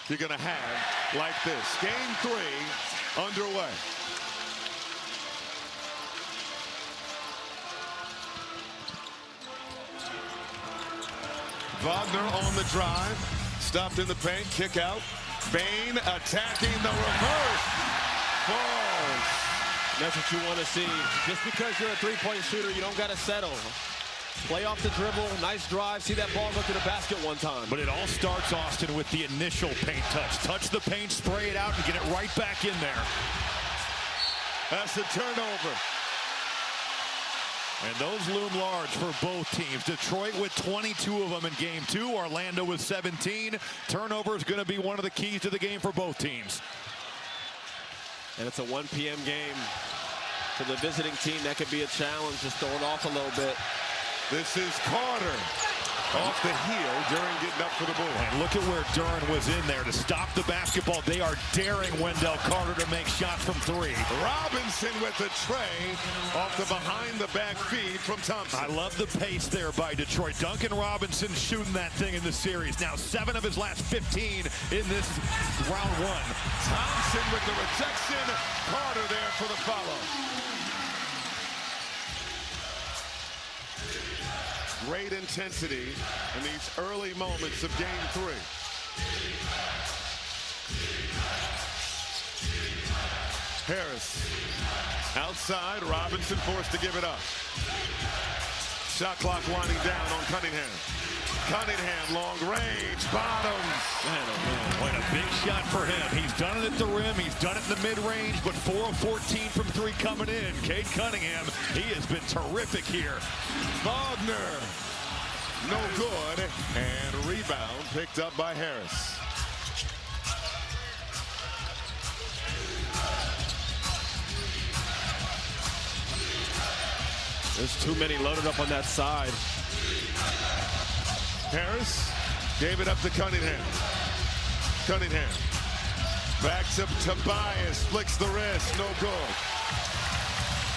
you're going to have like this. Game 3 underway. Wagner on the drive. Stopped in the paint. Kick out. Bain attacking the reverse. Falls. That's what you want to see. Just because you're a three-point shooter, you don't got to settle. Play off the dribble, nice drive. See that ball go to the basket one time. But it all starts, Austin, with the initial paint touch. Touch the paint, spray it out, and get it right back in there. That's the turnover. And those loom large for both teams. Detroit with 22 of them in game 2. Orlando with 17. Turnover is going to be one of the keys to the game for both teams. And it's a 1 p.m. game. For the visiting team, that could be a challenge. Just throw it off a little bit. This is Carter off the heel during getting up for the ball. And look at where Duren was in there to stop the basketball. They are daring Wendell Carter to make shots from 3. Robinson with the tray off the behind-the-back feed from Thompson. I love the pace there by Detroit. Duncan Robinson shooting that thing in the series. Now 7 of his last 15 in this round 1. Thompson with the rejection. Carter there for the follow. Great intensity in these early moments of game 3. Harris outside. Robinson forced to give it up. Shot clock winding down on Cunningham. Cunningham, long range, bottoms. Man, oh man, what a big shot for him. He's done it at the rim, he's done it in the mid-range, but 4 of 14 from 3 coming in. Cade Cunningham, he has been terrific here. Wagner, no good, and rebound picked up by Harris. There's too many loaded up on that side. Harris gave it up to Cunningham. Cunningham back to Tobias, flicks the wrist, no good.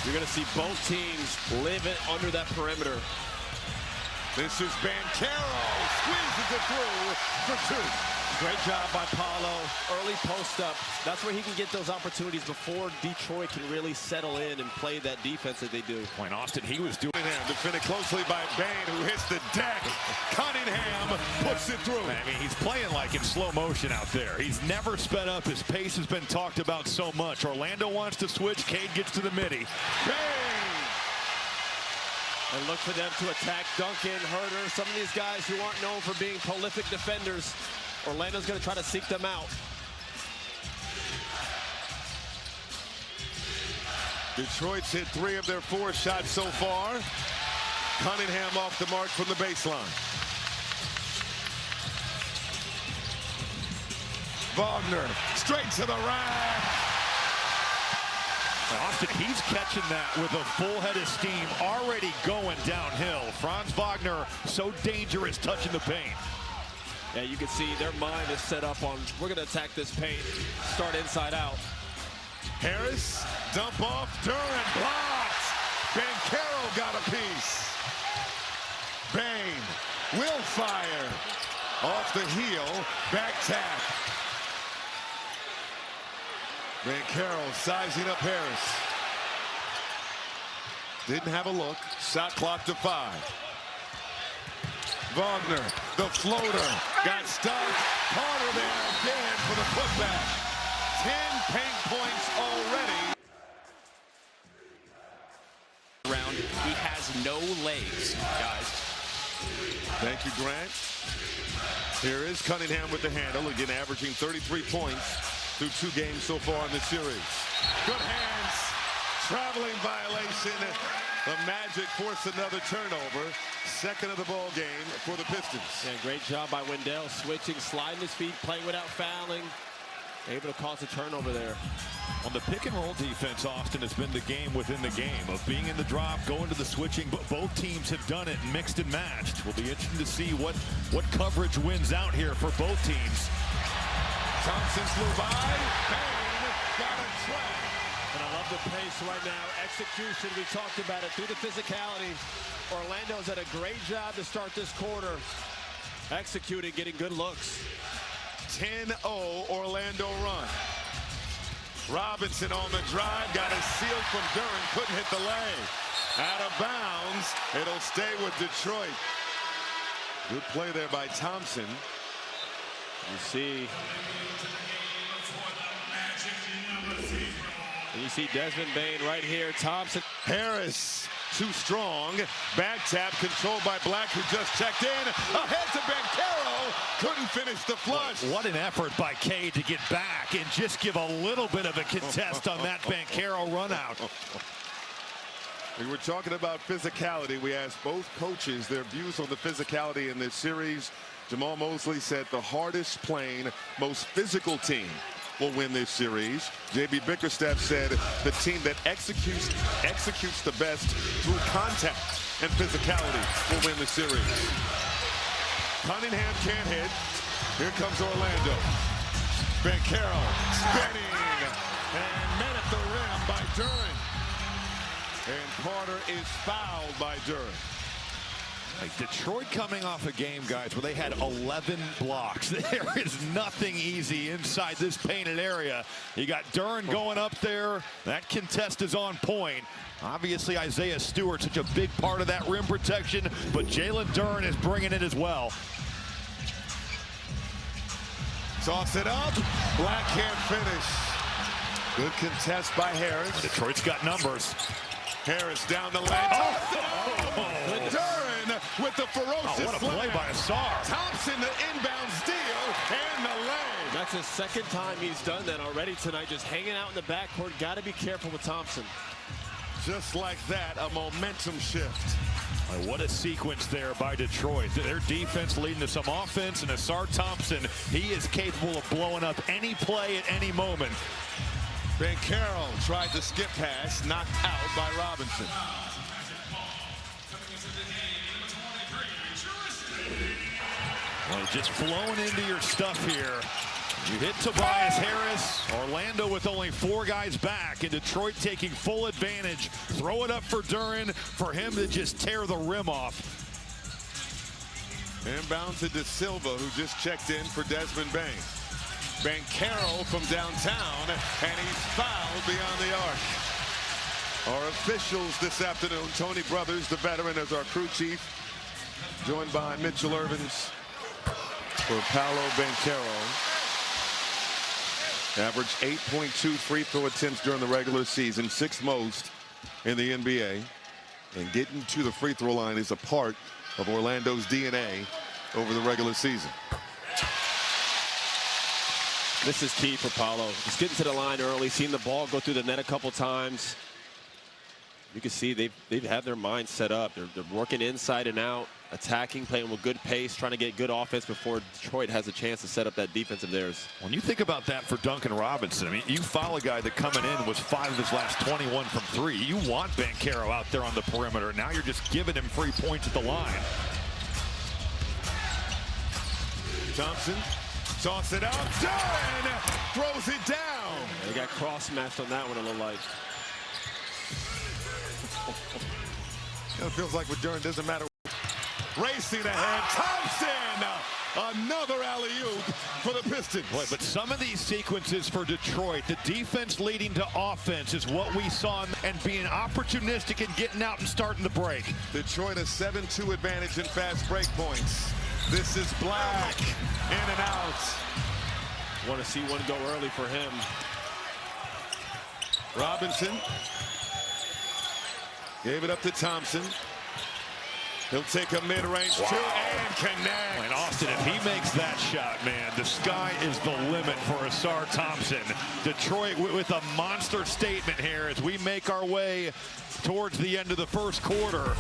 You're going to see both teams live it under that perimeter. This is Banchero, squeezes it through for 2. Great job by Paolo. Early post-up. That's where he can get those opportunities before Detroit can really settle in and play that defense that they do. Point Austin, he was doing Cunningham defended closely by Bain, who hits the deck. Cunningham puts it through. I mean, he's playing like in slow motion out there. He's never sped up. His pace has been talked about so much. Orlando wants to switch. Cade gets to the midi. Bain! And look for them to attack Duncan, Herter, some of these guys who aren't known for being prolific defenders. Orlando's going to try to seek them out. Detroit's hit 3 of their 4 shots so far. Cunningham off the mark from the baseline. Wagner straight to the rack. Austin, he's catching that with a full head of steam, already going downhill. Franz Wagner, so dangerous touching the paint. Yeah, you can see their mind is set up on, we're going to attack this paint, start inside out. Harris, dump off, Duren blocked. Banchero got a piece. Bain will fire. Off the heel, back tap. Banchero sizing up Harris. Didn't have a look. Shot clock to 5. Wagner, the floater, got stuck. Carter there again for the putback. 10 paint points already. Round, he has no legs, guys. Thank you, Grant. Here is Cunningham with the handle, again averaging 33 points through 2 games so far in the series. Good hands, traveling violation. The Magic force another turnover. Second of the ball game for the Pistons. Yeah, great job by Wendell, switching, sliding his feet, playing without fouling. Able to cause a turnover there. On the pick and roll defense, Austin, has been the game within the game of being in the drop, going to the switching, but both teams have done it mixed and matched. Will be interesting to see what coverage wins out here for both teams. Thompson flew by. Bain got a try. And I love the pace right now. Execution, we talked about it, through the physicality. Orlando's done a great job to start this quarter. Executing, getting good looks. 10-0 Orlando run. Robinson on the drive, got a seal from Duren, couldn't hit the lay. Out of bounds, it'll stay with Detroit. Good play there by Thompson. You see Desmond Bane right here. Thompson. Harris, too strong. Back tap controlled by Black, who just checked in. Ahead to Banchero. Couldn't finish the flush. What an effort by K to get back and just give a little bit of a contest on that Banchero run out. We were talking about physicality. We asked both coaches their views on the physicality in this series. Jamal Mosley said the hardest playing, most physical team will win this series. J.B. Bickerstaff said the team that executes the best through contact and physicality will win the series. Cunningham can't hit. Here comes Orlando. Banchero spinning and met at the rim by Duren. And Carter is fouled by Duren. Like Detroit coming off a game, guys, where they had 11 blocks. There is nothing easy inside this painted area. You got Duren going up there. That contest is on point. Obviously, Isaiah Stewart, such a big part of that rim protection, but Jalen Duren is bringing it as well. Toss it up. Black can't finish. Good contest by Harris. Detroit's got numbers. Harris down the lane. Duren with the ferocious what a play by Asar. Thompson, the inbound steal, and the lay. That's his second time he's done that already tonight, just hanging out in the backcourt. Got to be careful with Thompson. Just like that, a momentum shift. What a sequence there by Detroit. Their defense leading to some offense, and Asar Thompson, he is capable of blowing up any play at any moment. Banchero tried the skip pass, knocked out by Robinson. Well, just flowing into your stuff here. You hit Tobias Harris. Orlando with only 4 guys back, and Detroit taking full advantage. Throw it up for Duren for him to just tear the rim off. Inbound to De Silva, who just checked in for Desmond Bane. Banchero from downtown, and he's fouled beyond the arc. Our officials this afternoon, Tony Brothers, the veteran, as our crew chief, joined by Mitchell Irvins for Paolo Banchero. Averaged 8.2 free throw attempts during the regular season, 6th most in the NBA. And getting to the free throw line is a part of Orlando's DNA over the regular season. This is key for Paolo. Just getting to the line early, seeing the ball go through the net a couple times. You can see they've had their minds set up. They're working inside and out, attacking, playing with good pace, trying to get good offense before Detroit has a chance to set up that defense of theirs. When you think about that for Duncan Robinson, I mean, you foul a guy that coming in was 5 of his last 21 from 3. You want Banchero out there on the perimeter. Now you're just giving him free points at the line. Thompson, toss it out. Duren throws it down. They got cross-matched on that one, it looked like. It feels like with Duren, doesn't matter. Racing ahead, Thompson! Another alley-oop for the Pistons. Boy, but some of these sequences for Detroit, the defense leading to offense is what we saw, and being opportunistic and getting out and starting the break. Detroit a 7-2 advantage in fast break points. This is Black, in and out. Want to see one go early for him. Robinson gave it up to Thompson. He'll take a mid-range two and connect. And Austin, if he makes that shot, man, the sky is the limit for Asar Thompson. Detroit with a monster statement here as we make our way towards the end of the first quarter.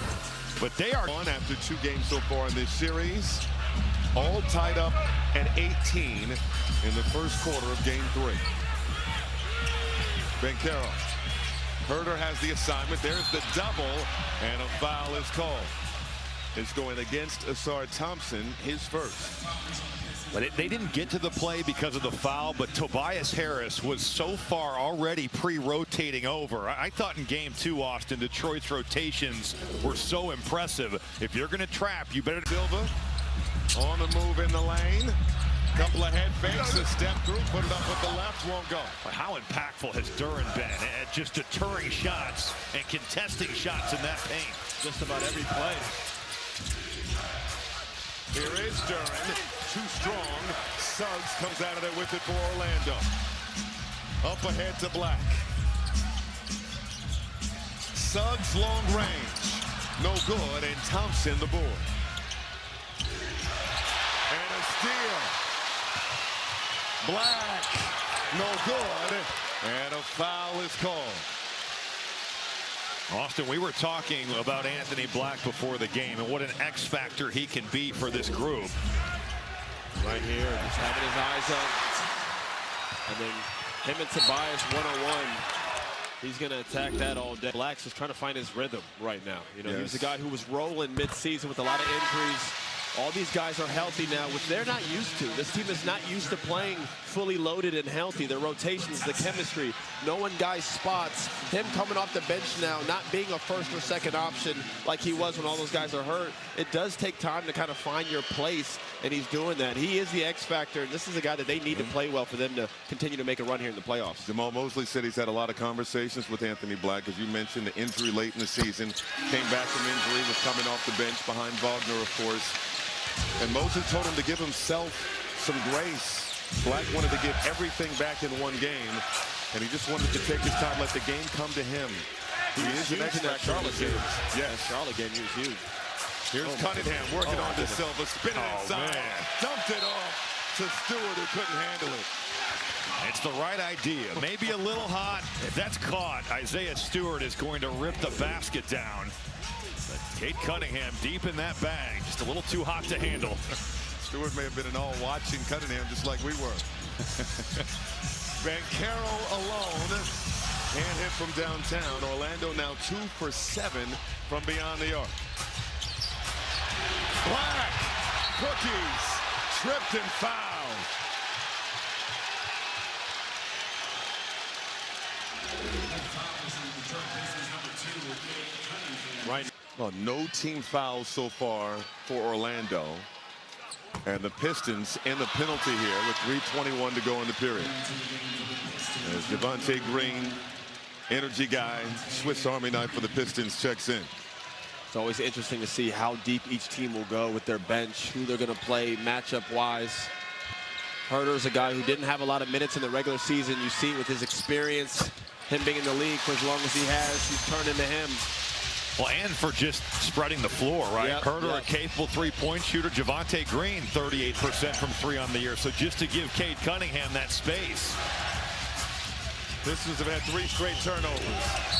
But they are on after 2 games so far in this series. All tied up at 18 in the first quarter of game 3. Banchero. Herter has the assignment. There's the double, and a foul is called. It's going against Asar Thompson, his first. But they didn't get to the play because of the foul, but Tobias Harris was so far already pre-rotating over. I thought in game 2, Austin, Detroit's rotations were so impressive. If you're going to trap, you better. Silva on the move in the lane. Couple of head fakes, a step through, put it up with the left, won't go. How impactful has Duran been at just deterring shots and contesting shots in that paint? Just about every play. Here is Duran, too strong. Suggs comes out of there with it for Orlando. Up ahead to Black. Suggs long range, no good, and Thompson the board. And a steal. Black, no good, and a foul is called. Austin, we were talking about Anthony Black before the game and what an X factor he can be for this group. Right here, just having his eyes up. And then him and Tobias one-on-one. He's going to attack that all day. Black's just trying to find his rhythm right now. You know, yes. He was a guy who was rolling mid-season with a lot of injuries. All these guys are healthy now, which they're not used to. This team is not used to playing fully loaded and healthy. Their rotations, the chemistry, knowing guys' spots. Him coming off the bench now, not being a first or second option like he was when all those guys are hurt. It does take time to kind of find your place, and he's doing that. He is the X factor, and this is a guy that they need to play well for them to continue to make a run here in the playoffs. Jamal Mosley said he's had a lot of conversations with Anthony Black. As you mentioned, the injury late in the season. Came back from injury, was coming off the bench behind Wagner, of course. And Mosley told him to give himself some grace. Black wanted to give everything back in one game, and he just wanted to take his time, let the game come to him. He is an X factor in the game. Yes, Charlotte game, he was huge. Here's Cunningham working on to Silva, spinning inside, dumped it off to Stewart, who couldn't handle it. It's the right idea. Maybe a little hot. If that's caught, Isaiah Stewart is going to rip the basket down. But Cade Cunningham deep in that bag, just a little too hot to handle. Stewart may have been an all-watching Cunningham just like we were. Banchero alone. Can't hit from downtown. Orlando now 2 for 7 from beyond the arc. Black. Cookies. Tripped and fouled. Right. Well, no team fouls so far for Orlando. And the Pistons in the penalty here with 3:21 to go in the period. As Javonte Green, energy guy, Swiss Army knife for the Pistons, checks in. It's always interesting to see how deep each team will go with their bench, who they're going to play matchup-wise. Herter's a guy who didn't have a lot of minutes in the regular season. You see with his experience, him being in the league for as long as he has, he's turned into him. Well, and for just spreading the floor, right? Yep, Herter, yep. a capable three-point shooter. Javonte Green, 38% from 3 on the year. So just to give Cade Cunningham that space. Pistons have had 3 straight turnovers.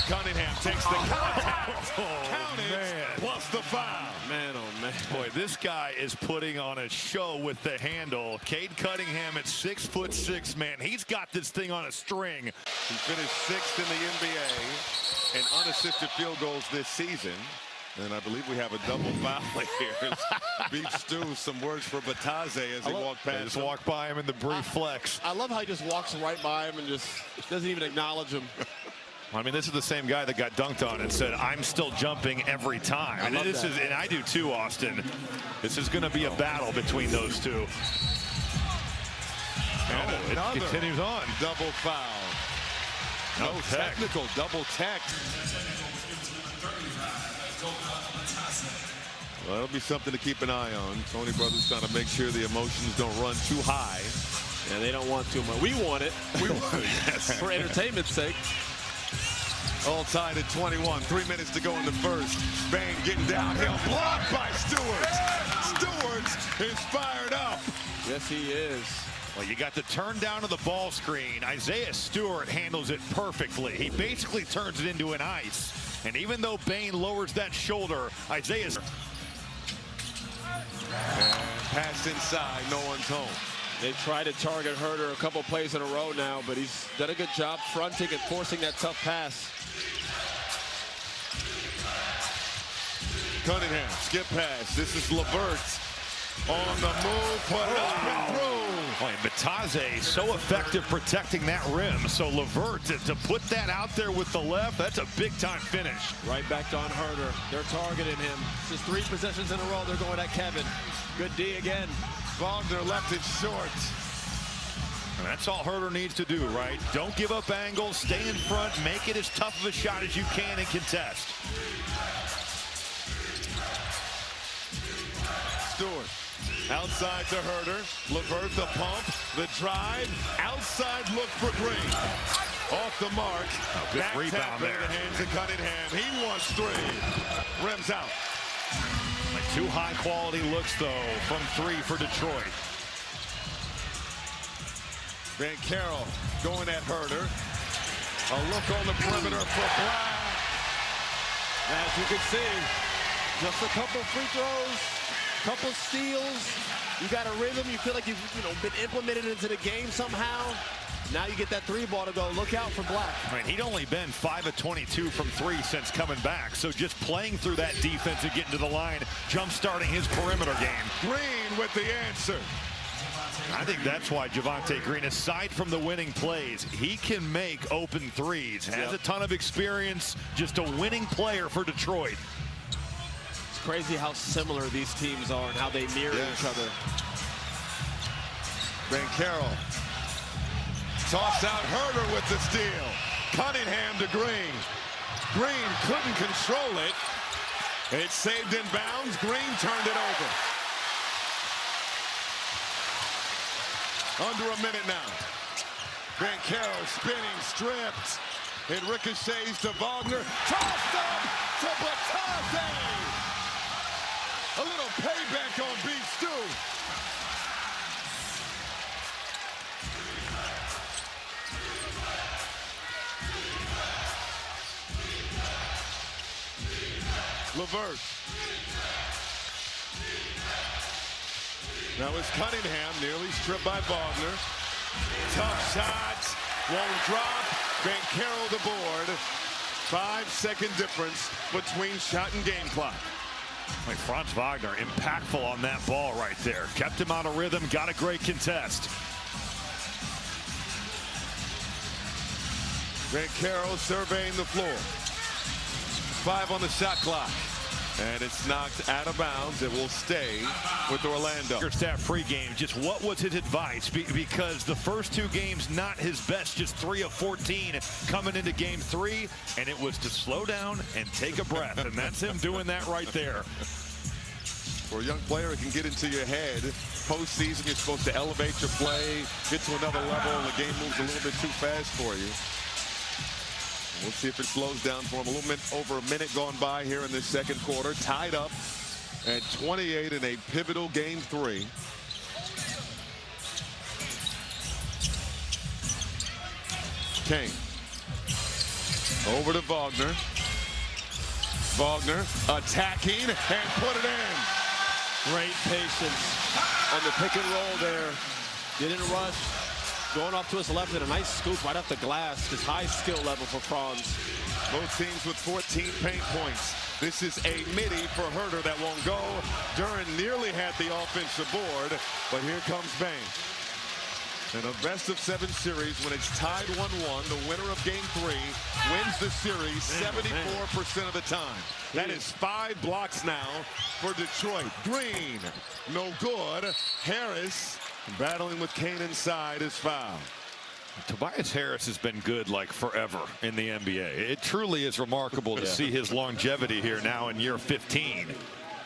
Cunningham takes the contact. Count it, plus the foul. Man, oh man. Boy, this guy is putting on a show with the handle. Cade Cunningham at 6'6", man. He's got this thing on a string. He finished 6th in the NBA in unassisted field goals this season. And I believe we have a double foul here. Beef Stew, some words for Batadze as he walked past. Just walked by him in the brief flex. I love how he just walks right by him and just doesn't even acknowledge him. I mean, this is the same guy that got dunked on and said, "I'm still jumping every time." I love that. And I do too, Austin. This is going to be a battle between those two. And it continues on. Double foul. No technical, double tech. Well, that'll be something to keep an eye on. Tony Brothers trying to make sure the emotions don't run too high. Yeah, they don't want too much. We want it. We want it, yes. For entertainment's sake. All tied at 21. 3 minutes to go in the first. Bang getting downhill. Blocked by Stewart. Stewart is fired up. Yes, he is. Well, you got the turn down of the ball screen. Isaiah Stewart handles it perfectly. He basically turns it into an ice. And even though Bane lowers that shoulder, Isaiah's... And pass inside, no one's home. They've tried to target Herter a couple plays in a row now, but he's done a good job fronting and forcing that tough pass. Cunningham, skip pass. This is LeVert on the move, put it up and through. Boy, Batadze so effective protecting that rim. So LeVert, to put that out there with the left, that's a big-time finish. Right back on Herter. They're targeting him. This is 3 possessions in a row. They're going at Kevin. Good D again. Wagner left it short. And that's all Herder needs to do, right? Don't give up angles, stay in front, make it as tough of a shot as you can and contest. Stewart outside to Herder. LeVert the pump, the drive, outside look for Green. Off the mark. Good rebound there. The hands of Cunningham. He wants three. Rims out. Like 2 high-quality looks, though, from 3 for Detroit. Van Carroll going at Herder. A look on the perimeter for Black. As you can see, just a couple free throws, couple steals. You got a rhythm. You feel like you've been implemented into the game somehow. Now you get that 3 ball to go. Look out for Black. I mean, he'd only been 5 of 22 from 3 since coming back. So just playing through that defense and getting to the line, jump-starting his perimeter game. Green with the answer. I think that's why Javonte Green, aside from the winning plays, he can make open threes. Has a ton of experience, just a winning player for Detroit. It's crazy how similar these teams are and how they mirror each other. Van Carroll. Toss out Herder with the steal. Cunningham to Green. Green couldn't control it. It's saved in bounds. Green turned it over. Under a minute now. Van Carroll spinning, stripped. It ricochets to Wagner. Tossed up to Batase. A little payback on Beef Stew. LeVert. Now it's Cunningham, nearly stripped by Wagner. Tough shots, won't drop. Van Carroll the board. 5-second difference between shot and game clock. Like Franz Wagner, impactful on that ball right there. Kept him out of rhythm, got a great contest. Van Carroll surveying the floor. 5 on the shot clock. And it's knocked out of bounds. It will stay with Orlando. Staff pregame, just what was his advice? Because the first 2 games, not his best, just 3 of 14 coming into game 3. And it was to slow down and take a breath. And that's him doing that right there. For a young player, it can get into your head. Postseason, you're supposed to elevate your play, get to another level, and the game moves a little bit too fast for you. We'll see if it slows down for him. Over a minute gone by here in this second quarter. Tied up at 28 in a pivotal game 3. Kane. Over to Wagner. Wagner attacking and put it in. Great patience on the pick and roll there. Didn't rush. Going off to his left and a nice scoop right off the glass. Just high skill level for Franz. Both teams with 14 paint points. This is a midi for Herder that won't go. Duran nearly had the offensive board, but here comes Bain. In a best-of-7 series, when it's tied 1-1, the winner of Game 3 wins the series 74% of the time. That is 5 blocks now for Detroit. Green, no good. Harris, battling with Kane inside, is fouled. Tobias Harris has been good like forever in the NBA. It truly is remarkable to see his longevity here now in year 15.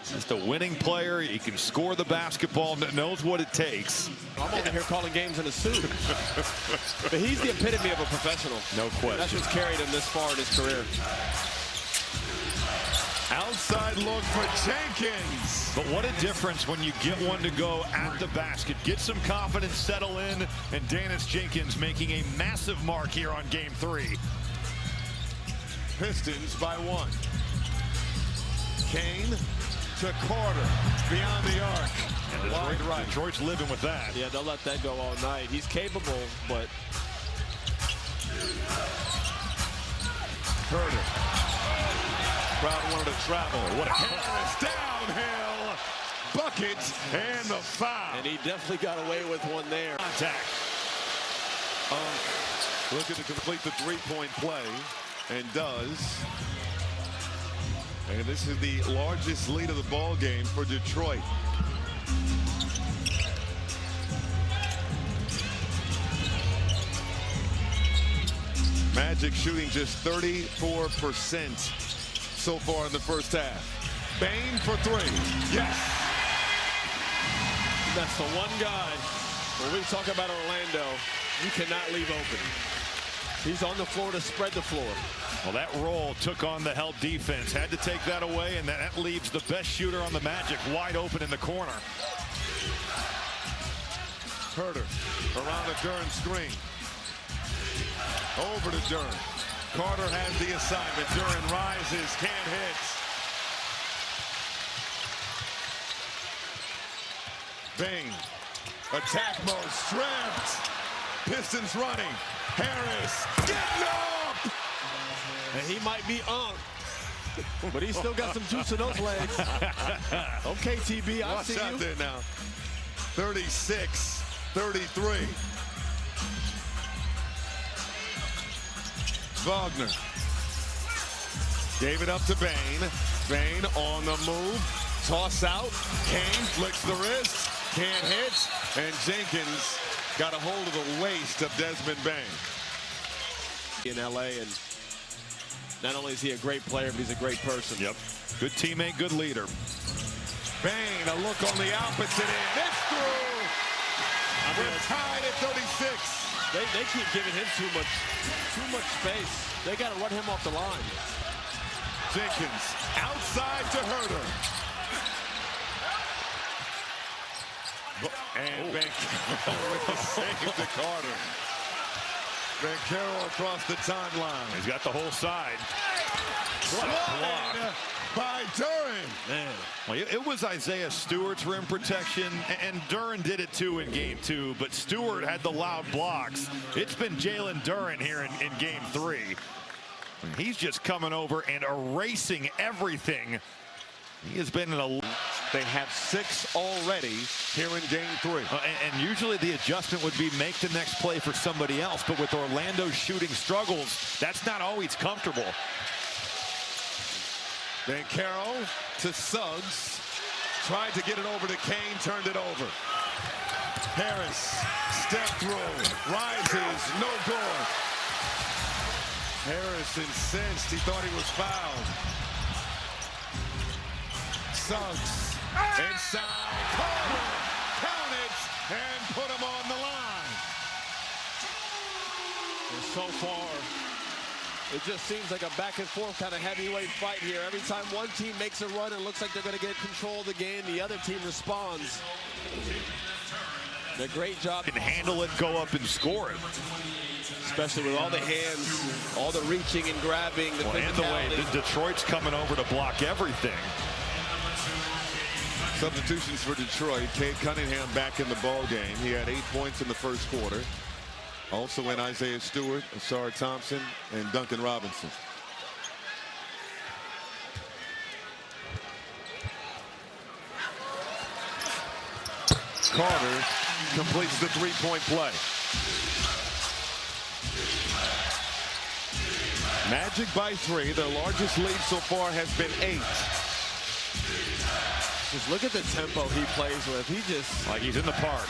Just a winning player. He can score the basketball, knows what it takes. I'm over here calling games in a suit. But he's the epitome of a professional. No question. That's what's carried him this far in his career. Outside look for Jenkins. But what a difference when you get one to go at the basket. Get some confidence, settle in, and Dennis Jenkins making a massive mark here on Game 3. Pistons by 1. Kane to Carter beyond the arc. And Wide right. Detroit's living with that. Yeah, they'll let that go all night. He's capable, but Herder. Crowd wanted to travel. What a Harris downhill bucket and the foul. and he definitely got away with one there. Contact. Looking to complete the three-point play and does. And this is the largest lead of the ball game for Detroit. Magic shooting just 34% so far in the first half. Bane for three. Yes. That's the one guy, when we talk about Orlando, you cannot leave open. He's on the floor to spread the floor. Well, that roll took on the help defense. Had to take that away, and that leaves the best shooter on the Magic wide open in the corner. Herter around a Duren screen. Over to Duren. Carter has the assignment. Duren rises, can't hit. Bane. Attack mode, stripped. Pistons running. Harris getting up. And he might be on, but he's still got some juice in those legs. Okay, TB, I see you. Watch out there now. 36-33. Wagner gave it up to Bane. Bane on the move. Toss out. Kane flicks the wrist. Can't hit. And Jenkins got a hold of the waist of Desmond Bane. In LA, and not only is he a great player, but he's a great person. Yep. Good teammate, good leader. Bane, a look on the opposite end. It's through. We're tied at 36. They keep giving him too much space. They got to run him off the line. Jenkins outside to Herter. And Banchero with the save to Carter. Banchero across the timeline. He's got the whole side. What a block by Duren. Man. Well, it was Isaiah Stewart's rim protection, and Duren did it too in game 2, but Stewart had the loud blocks. It's been Jalen Duren here in game 3. He's just coming over and erasing everything. He has been in a... They have 6 already here in game 3. And usually the adjustment would be make the next play for somebody else, but with Orlando's shooting struggles, that's not always comfortable. Banchero to Suggs. Tried to get it over to Kane, turned it over. Harris, step through, rises, no good. Harris incensed, he thought he was fouled. Suggs, inside, Carter, count it, and put him on the line. And so far, it just seems like a back and forth kind of heavyweight fight here. Every time one team makes a run, it looks like they're going to get control of the game. The other team responds. A great job. Can handle it, go up and score it. Especially with all the hands, all the reaching and grabbing. And the way Detroit's coming over to block everything. Substitutions for Detroit. Cade Cunningham back in the ball game. He had 8 points in the first quarter. Also in Isaiah Stewart, Asar Thompson, and Duncan Robinson. Carter completes the three-point play. Magic by 3. Their largest lead so far has been 8. Just look at the tempo he plays with. He just... like he's in the park.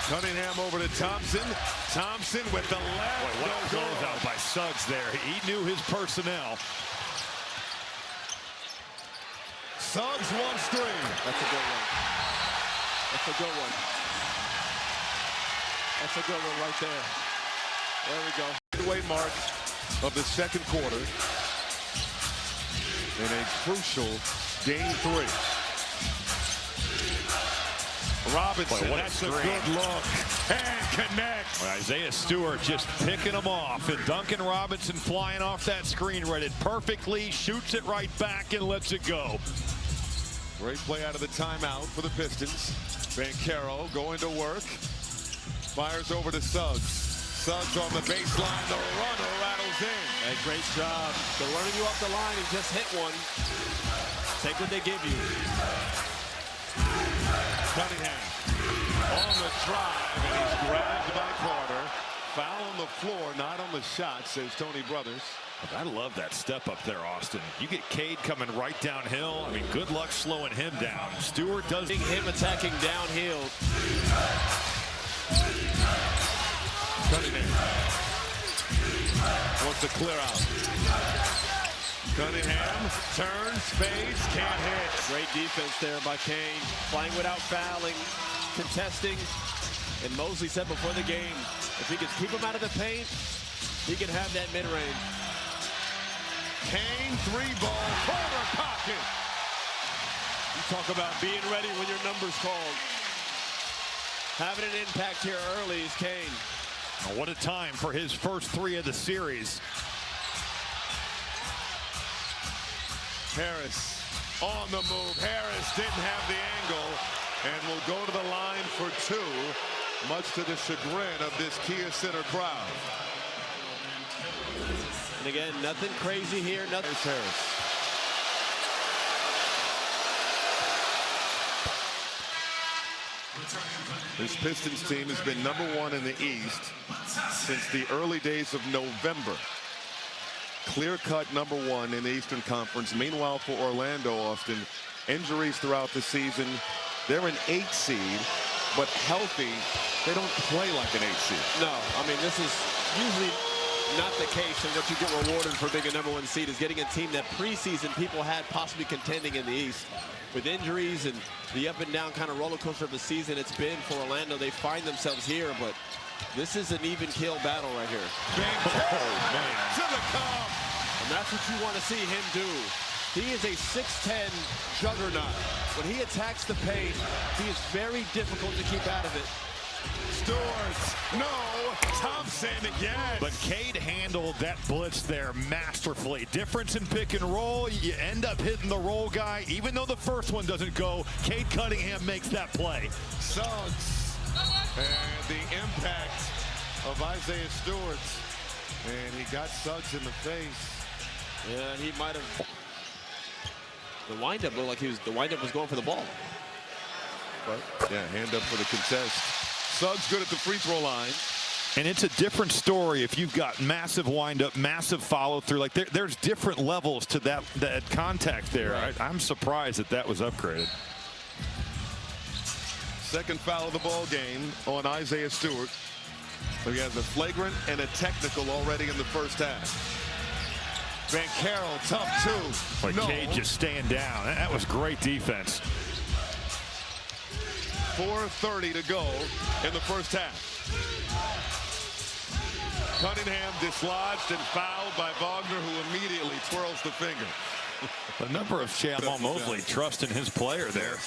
Cunningham over to Thompson. Thompson with the left. Boy, what a closeout by Suggs there. He knew his personnel. Suggs wants 3. That's a good one. That's a good one. That's a good one right there. There we go. Midway mark of the second quarter. In a crucial game 3. Robinson, boy, that's a good look. And connects. Well, Isaiah Stewart just picking them off. And Duncan Robinson flying off that screen, read it perfectly, shoots it right back, and lets it go. Great play out of the timeout for the Pistons. Banchero going to work. Fires over to Suggs. Suggs on the baseline. The runner rattles in. Hey, great job. They're running you off the line and just hit one. Take what they give you. Cunningham on the drive, and he's grabbed by Carter. Foul on the floor, not on the shot, says Tony Brothers. I love that step up there, Austin. You get Cade coming right downhill. I mean, good luck slowing him down. Stewart does him attacking downhill. Cunningham wants to clear out. Cunningham turns, fades, can't hit. Great defense there by Kane. Playing without fouling, contesting. And Mosley said before the game, if he could keep him out of the paint, he can have that mid-range. Kane, 3-ball, corner pocket. You talk about being ready when your number's called. Having an impact here early is Kane. Oh, what a time for his first 3 of the series. Harris on the move. Harris didn't have the angle and will go to the line for 2, much to the chagrin of this Kia Center crowd. And again, nothing crazy here. Nothing. There's Harris. This Pistons team has been #1 in the East since the early days of November. Clear-cut #1 in the Eastern Conference. Meanwhile, for Orlando, Austin, injuries throughout the season. They're an 8 seed, but healthy, they don't play like an 8 seed. No, I mean, this is usually not the case, and what you get rewarded for being a #1 seed is getting a team that preseason people had possibly contending in the East. With injuries and the up and down kind of roller coaster of the season it's been for Orlando, they find themselves here, but this is an even keel battle right here. To the cup. And that's what you want to see him do. He is a 6'10" juggernaut. When he attacks the paint, he is very difficult to keep out of it. Stewart's, no, Thompson, yes. But Cade handled that blitz there masterfully. Difference in pick and roll, you end up hitting the roll guy. Even though the first one doesn't go, Cade Cunningham makes that play. Suggs, and the impact of Isaiah Stewart. And he got Suggs in the face. Yeah, he might have. The windup looked like the windup was going for the ball. But yeah, hand up for the contest. Suggs good at the free throw line. And it's a different story if you've got massive windup, massive follow through. Like there's different levels to that contact there. Right. I'm surprised that was upgraded. Second foul of the ball game on Isaiah Stewart. So he has a flagrant and a technical already in the first half. Van Carroll, tough 2. Like no. Cade just staying down. That was great defense. 4:30 to go in the first half. Cunningham dislodged and fouled by Wagner, who immediately twirls the finger. The number of Jamal Mosley trusting his player there.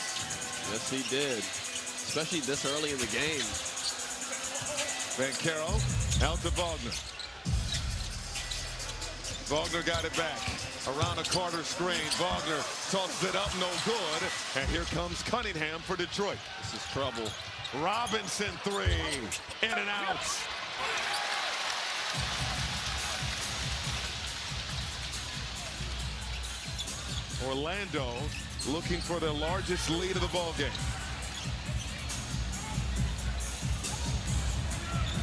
Yes, he did. Especially this early in the game. Van Carroll out to Wagner. Wagner got it back. Around a Carter screen. Wagner tosses it up, no good. And here comes Cunningham for Detroit. This is trouble. Robinson 3. In and out. Orlando looking for their largest lead of the ballgame.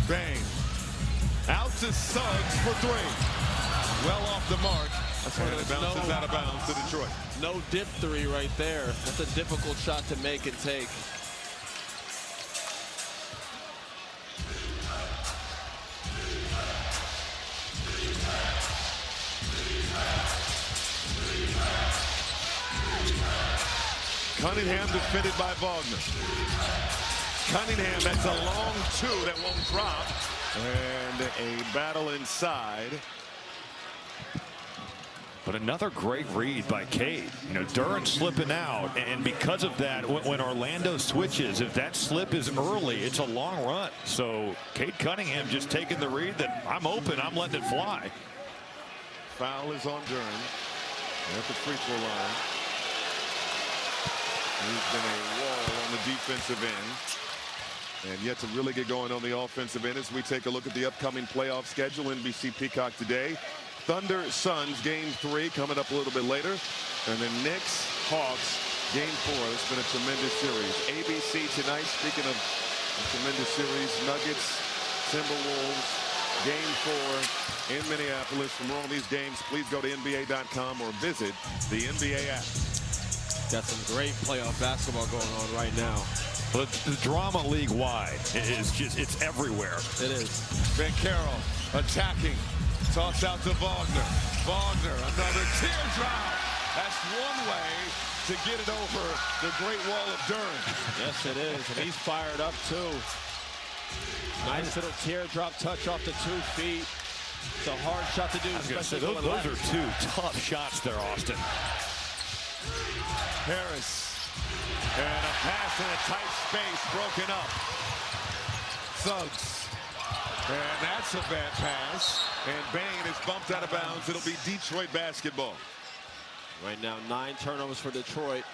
Bain out to Suggs for 3. Well off the mark. That's why it bounces out of bounds to Detroit. No dip 3 right there. That's a difficult shot to make and take. Cunningham defended by Wagner. Cunningham, that's a long 2 that won't drop. And a battle inside. But another great read by Cade. You know, Duran slipping out, and because of that, when Orlando switches, if that slip is early, it's a long run. So Cade Cunningham just taking the read that I'm open, I'm letting it fly. Foul is on Duran at the free throw line. He's been a wall on the defensive end. And yet to really get going on the offensive end as we take a look at the upcoming playoff schedule. NBC Peacock today. Thunder Suns game 3 coming up a little bit later. And then Knicks Hawks game 4. It's been a tremendous series. ABC tonight, speaking of a tremendous series, Nuggets, Timberwolves, game 4 in Minneapolis. For more on these games, please go to NBA.com or visit the NBA app. Got some great playoff basketball going on right now. But the drama league-wide is just, it's everywhere. It is. Van Carroll attacking. Toss out to Wagner. Wagner, another teardrop. That's one way to get it over the Great Wall of Durham. Yes, it is, and he's fired up too. Nice little teardrop touch off the 2 feet. It's a hard shot to do. Those are 2 tough shots there, Austin. Harris. And a pass in a tight space, broken up. Suggs. And that's a bad pass. And Bain is bumped out of bounds. It'll be Detroit basketball. Right now, 9 turnovers for Detroit.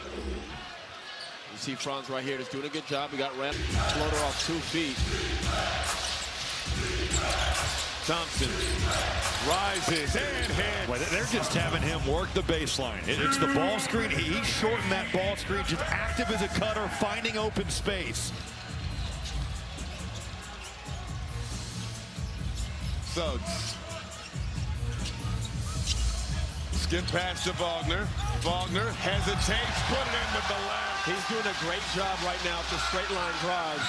You see Franz right here, just doing a good job. We got Rem floater off 2 feet. Thompson rises and hits. Well, they're just having him work the baseline. It's the ball screen. He's shortened that ball screen, just active as a cutter, finding open space. Suggs. Skip pass to Wagner. Wagner hesitates, put it in with the left. He's doing a great job right now with the straight line drives.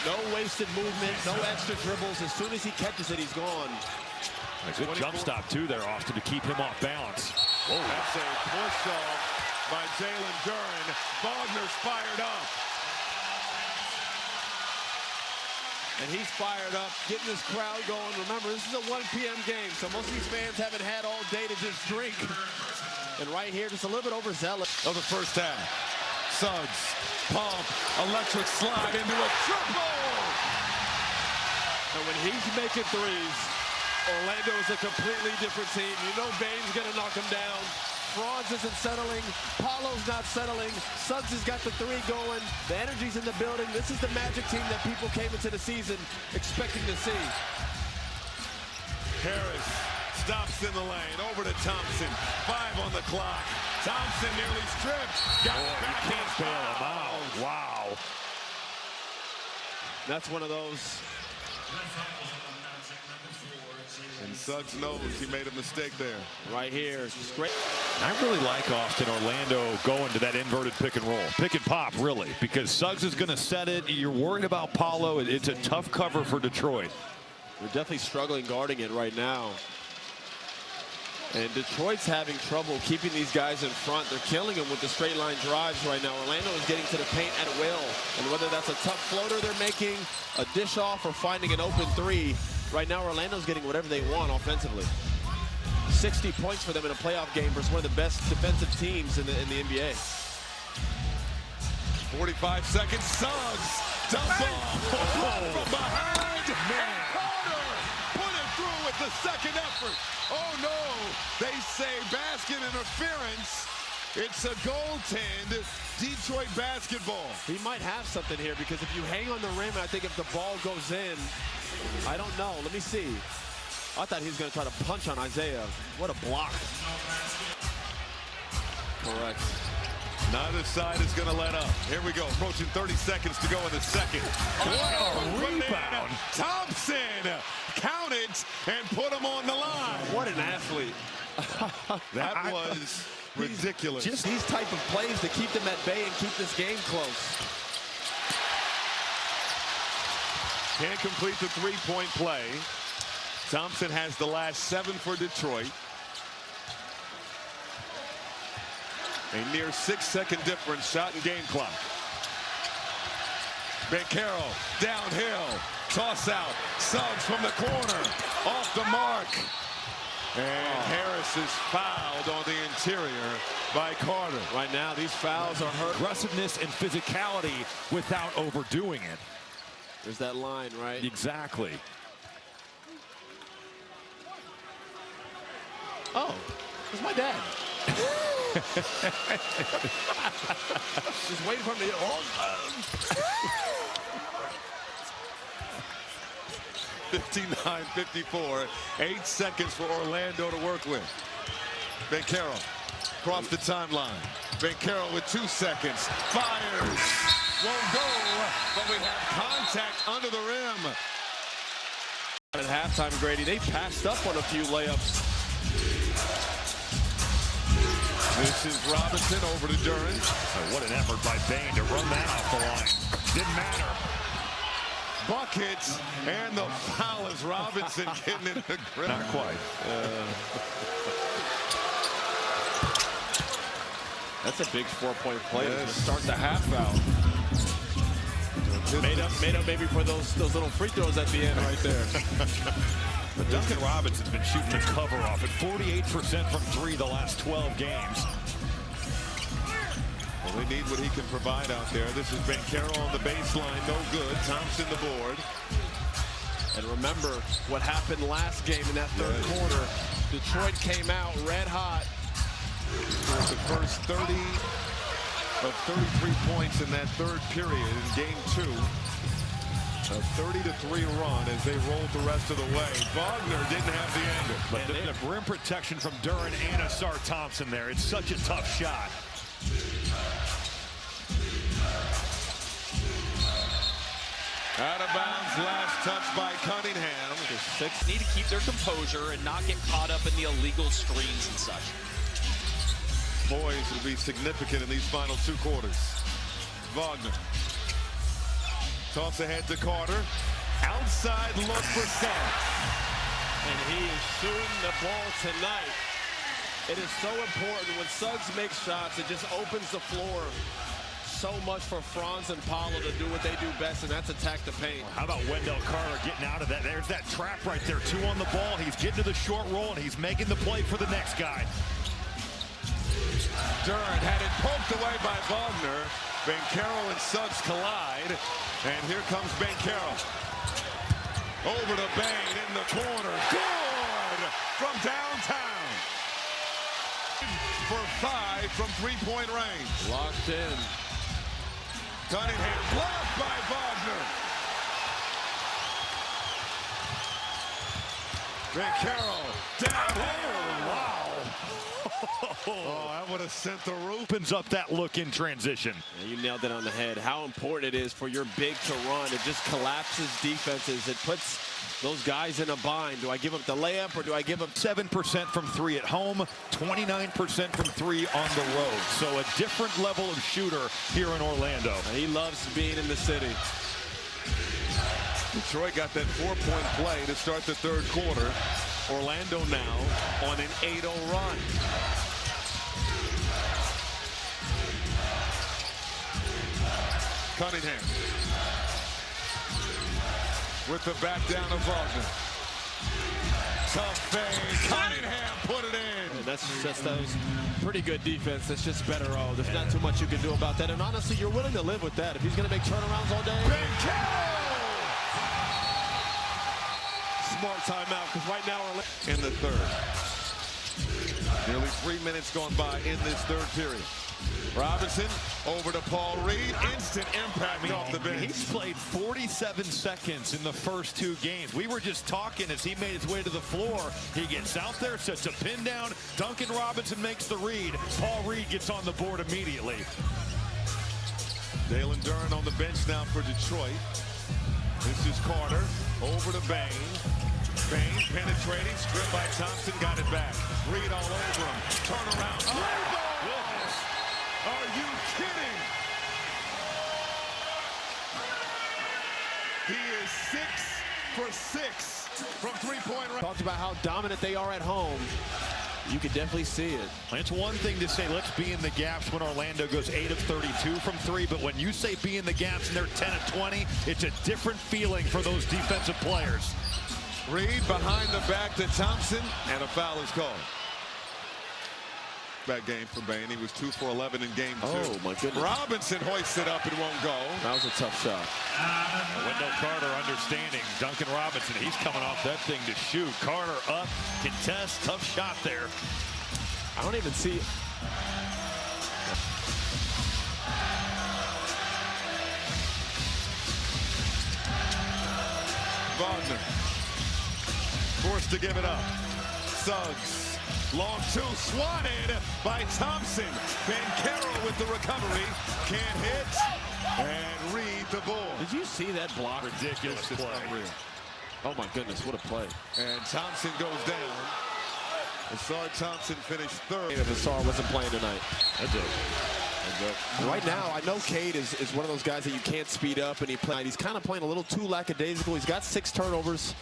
No wasted movement, no extra dribbles. As soon as he catches it, he's gone. A good jump stop, too, there, Austin, to keep him off balance. Whoa. That's a push off by Jalen Duren. Wagner's fired up. And he's fired up, getting this crowd going. Remember, this is a 1 p.m. game, so most of these fans haven't had all day to just drink. And right here, just a little bit overzealous. Of the first half. Suggs, pump, electric slide into a triple. And when he's making threes, Orlando is a completely different team. You know Bain's going to knock him down. Franz isn't settling. Paulo's not settling. Suggs has got the 3 going. The energy's in the building. This is the Magic team that people came into the season expecting to see. Harris stops in the lane. Over to Thompson. 5 on the clock. Thompson nearly stripped. Got it back. You can't bail him out. Wow. That's one of those. And Suggs knows he made a mistake there. Right here. It's great. I really like Austin Orlando going to that inverted pick and roll. Pick and pop, really, because Suggs is going to set it. You're worried about Paulo. It's a tough cover for Detroit. We're definitely struggling guarding it right now. And Detroit's having trouble keeping these guys in front. They're killing them with the straight line drives right now. Orlando is getting to the paint at will. And whether that's a tough floater they're making, a dish off, or finding an open 3, right now Orlando's getting whatever they want offensively. 60 points for them in a playoff game versus one of the best defensive teams in the NBA. 45 seconds. Suggs. Dump ball. From behind. Man. Carter put it through with the second effort. Oh no. They say basket interference. It's a goaltend. Detroit basketball. He might have something here because if you hang on the rim, I think if the ball goes in, I don't know. Let me see. I thought he was going to try to punch on Isaiah. What a block. Correct. Neither side is going to let up. Here we go. Approaching 30 seconds to go in the second. Oh, rebound. Thompson. Count it and put him on the line. What an athlete. That was ridiculous. Just these type of plays to keep them at bay and keep this game close. Can't complete the three-point play. Thompson has the last 7 for Detroit. A near 6-second difference, shot and game clock. Bencaro downhill, toss out, Suggs from the corner, off the mark. And Harris is fouled on the interior by Carter. Right now, these fouls are hurt. Aggressiveness and physicality without overdoing it. There's that line, right? Exactly. Oh, it's my dad. Just waiting for him to. Oh. 59-54. 8 seconds for Orlando to work with. Bencaro across the timeline. Bencaro with 2 seconds. Fires. Won't go, but we have contact under the rim. At halftime, Grady, they passed up on a few layups. This is Robinson over to Duren. What an effort by Bain to run that off the line. Didn't matter. buckets, and the foul is Robinson getting in the grip. Not quite. That's a big 4-point play to start the half out. Made up maybe for those little free throws at the end right there. But Duncan Robinson's been shooting the cover off at 48% from 3 the last 12 games. Well, they need what he can provide out there. This has been Carroll on the baseline, no good. Thompson the board. And remember what happened last game in that third quarter. Detroit came out red hot. The first 30 of 33 points in that third period in game 2. A 30-3 run as they rolled the rest of the way. Wagner didn't have the angle. But the rim protection from Duran and Asar Thompson there. It's such a tough shot. Out of bounds, last touch by Cunningham. The Six need to keep their composure and not get caught up in the illegal screens and such. Poise will be significant in these final 2 quarters. Wagner. Toss ahead to Carter. Outside look for Suggs. And he is shooting the ball tonight. It is so important when Suggs makes shots, it just opens the floor so much for Franz and Paolo to do what they do best, and that's attack the paint. How about Wendell Carter getting out of that? There's that trap right there. 2 on the ball. He's getting to the short roll, and he's making the play for the next guy. Duran had it poked away by Wagner. Banchero and Suggs collide, and here comes Banchero. Over to Bain in the corner. Good from downtown. For 5 from 3-point range. Locked in. Cunningham blocked by Wagner. Banchero down. Oh, wow. Oh, that would have sent the roof. Opens up that look in transition. And you nailed it on the head. How important it is for your big to run. It just collapses defenses. It puts those guys in a bind. Do I give up the layup or do I give up 7% from 3 at home, 29% from 3 on the road. So a different level of shooter here in Orlando. And he loves being in the city. Detroit got that 4-point play to start the third quarter. Orlando now on an 8-0 run. Cunningham with the back down of Wagner. Tough fade. Cunningham put it in. And that's just those pretty good defense. That's just better. Oh, there's not too much you can do about that. And honestly, you're willing to live with that. If he's going to make turnarounds all day. Smart timeout, because right now we're in the third. Nearly 3 minutes gone by in this third period. Robinson over to Paul Reed. Instant impact off the bench. He's played 47 seconds in the first 2 games. We were just talking as he made his way to the floor. He gets out there, sets a pin down. Duncan Robinson makes the read. Paul Reed gets on the board immediately. Dalen Duran on the bench now for Detroit. This is Carter over to Bain. Bain penetrating, stripped by Thompson, got it back. Reed all over him. Turn around. Oh, are you kidding? He is 6 for 6 from 3-point range. talked about how dominant they are at home. You could definitely see it. It's one thing to say, let's be in the gaps when Orlando goes 8 of 32 from 3, but when you say be in the gaps and they're 10 of 20, it's a different feeling for those defensive players. Reed behind the back to Thompson, and a foul is called. That game for Bain. He was 2 for 11 in game 2. Oh, my goodness. Robinson hoists it up and won't go. That was a tough shot. Wendell Carter understanding. Duncan Robinson, he's coming off that thing to shoot. Carter up, contest, tough shot there. I don't even see it. Wagner forced to give it up. Suggs. Long 2 swatted by Thompson. Banchero with the recovery. Can't hit. And Reed the ball. Did you see that block? Ridiculous play. Unreal. Oh my goodness, what a play. And Thompson goes down. Asar Thompson finished 3rd. If Asar wasn't playing tonight. That's it. Right now, I know Cade is one of those guys that you can't speed up, and he's kind of playing a little too lackadaisical. He's got 6 turnovers.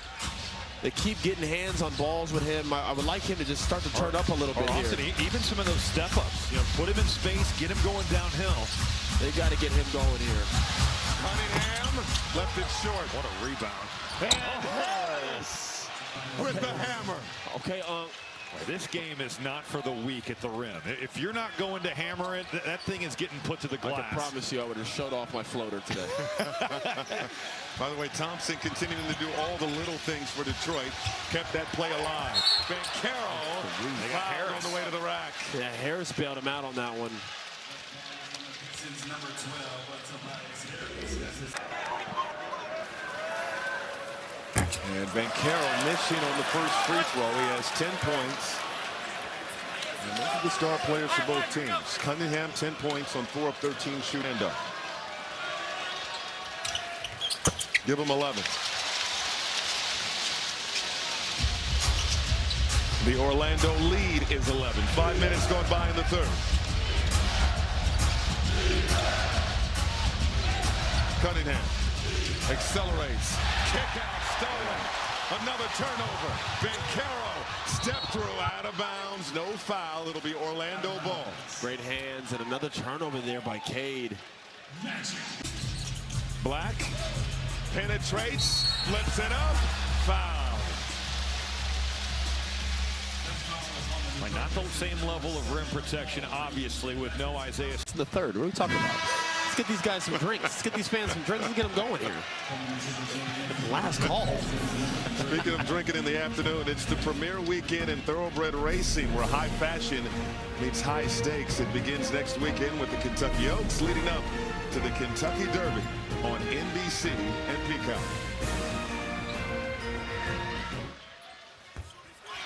They keep getting hands on balls with him. I would like him to just start to turn up a little bit Austin, here. Even some of those step-ups, put him in space, get him going downhill. They got to get him going here. Cunningham left it short. What a rebound. And Harris with the hammer. Okay, this game is not for the weak at the rim. If you're not going to hammer it, that thing is getting put to the glass. I can promise you I would have showed off my floater today. By the way, Thompson continuing to do all the little things for Detroit. Kept that play alive. Banchero fouled on the way to the rack. Yeah, Harris bailed him out on that one. And Banchero missing on the first free throw. He has 10 points. And those are the star players for both teams. Cunningham, 10 points on 4 of 13 shooting. And up. Give him 11. The Orlando lead is 11. 5 minutes going by in the third. Cunningham accelerates. Kick out stolen. Another turnover. Banchero step through out of bounds. No foul. It'll be Orlando ball. Great hands and another turnover there by Cade. Black penetrates, flips it up, foul. Not the same level of rim protection, obviously, with no Isaiah. It's the third. What are we talking about? Let's get these guys some drinks. Let's get these fans some drinks. Let's get them going here. Last call. Speaking of drinking in the afternoon, it's the premier weekend in thoroughbred racing where high fashion meets high stakes. It begins next weekend with the Kentucky Oaks leading up to the Kentucky Derby on NBC and Peacock.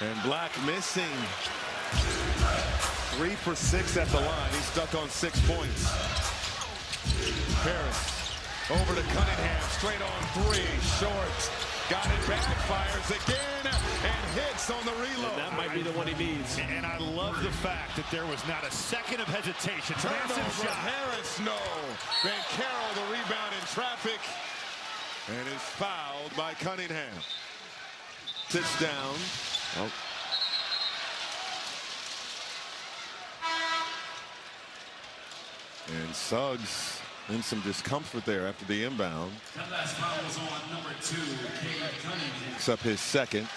And Black missing. 3 for 6 at the line. He's stuck on 6 points. Harris over to Cunningham. Straight on 3. Short. Got it back. Fires again. And hits on the reload. And that might be the one he needs. And I love the fact that there was not a second of hesitation. Turnover. Harris, no. Banchero, the rebound in traffic. And is fouled by Cunningham. Sits down. Oh. And Suggs in some discomfort there after the inbound. That last foul was on number 2, Cade Cunningham. Picks up his second.